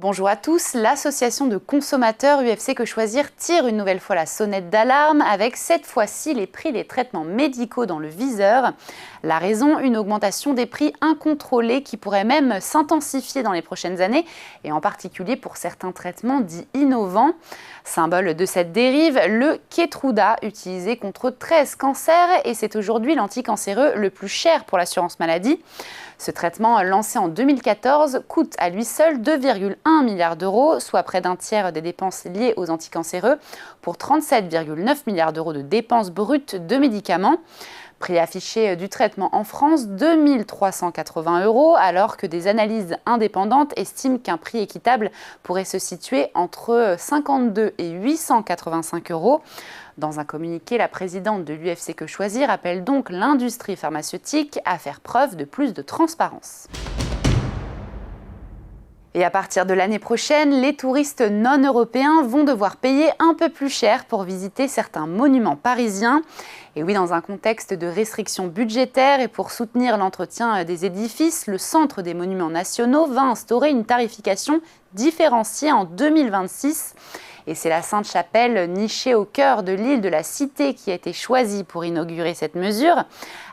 Bonjour à tous, l'association de consommateurs UFC Que Choisir tire une nouvelle fois la sonnette d'alarme avec cette fois-ci les prix des traitements médicaux dans le viseur. La raison, une augmentation des prix incontrôlée qui pourrait même s'intensifier dans les prochaines années et en particulier pour certains traitements dits innovants. Symbole de cette dérive, le Keytruda utilisé contre 13 cancers et c'est aujourd'hui l'anticancéreux le plus cher pour l'assurance maladie. Ce traitement, lancé en 2014, coûte à lui seul 2,1 milliards d'euros, soit près d'un tiers des dépenses liées aux anticancéreux, pour 37,9 milliards d'euros de dépenses brutes de médicaments. Prix affiché du traitement en France, 2 380 €, alors que des analyses indépendantes estiment qu'un prix équitable pourrait se situer entre 52 et 885 €. Dans un communiqué, la présidente de l'UFC Que Choisir appelle donc l'industrie pharmaceutique à faire preuve de plus de transparence. Et à partir de l'année prochaine, les touristes non-européens vont devoir payer un peu plus cher pour visiter certains monuments parisiens. Et oui, dans un contexte de restrictions budgétaires et pour soutenir l'entretien des édifices, le Centre des monuments nationaux va instaurer une tarification différenciée en 2026. Et c'est la Sainte-Chapelle, nichée au cœur de l'île de la Cité, qui a été choisie pour inaugurer cette mesure.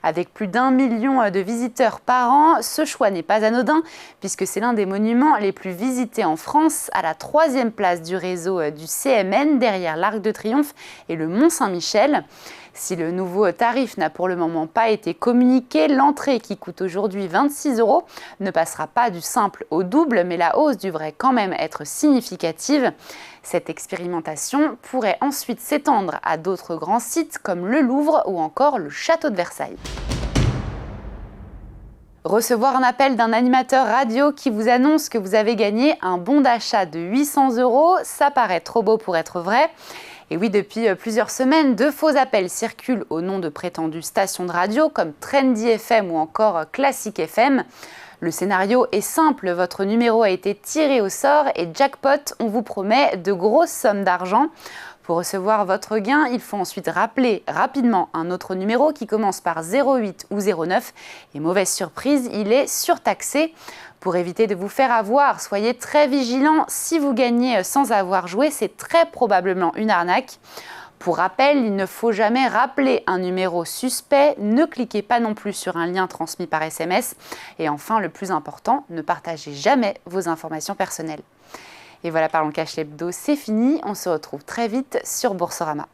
Avec plus d'1 million de visiteurs par an, ce choix n'est pas anodin, puisque c'est l'un des monuments les plus visités en France, à la 3e place du réseau du CMN, derrière l'Arc de Triomphe et le Mont-Saint-Michel. Si le nouveau tarif n'a pour le moment pas été communiqué, l'entrée qui coûte aujourd'hui 26 € ne passera pas du simple au double, mais la hausse devrait quand même être significative. Cette expérimentation pourrait ensuite s'étendre à d'autres grands sites comme le Louvre ou encore le Château de Versailles. Recevoir un appel d'un animateur radio qui vous annonce que vous avez gagné un bon d'achat de 800 €, ça paraît trop beau pour être vrai. Et oui, depuis plusieurs semaines, de faux appels circulent au nom de prétendues stations de radio comme Trendy FM ou encore Classic FM. Le scénario est simple, votre numéro a été tiré au sort et jackpot, on vous promet de grosses sommes d'argent. Pour recevoir votre gain, il faut ensuite rappeler rapidement un autre numéro qui commence par 08 ou 09. Et mauvaise surprise, il est surtaxé. Pour éviter de vous faire avoir, soyez très vigilants. Si vous gagnez sans avoir joué, c'est très probablement une arnaque. Pour rappel, il ne faut jamais rappeler un numéro suspect, ne cliquez pas non plus sur un lien transmis par SMS. Et enfin, le plus important, ne partagez jamais vos informations personnelles. Et voilà, Parlons Cash l'hebdo, c'est fini. On se retrouve très vite sur Boursorama.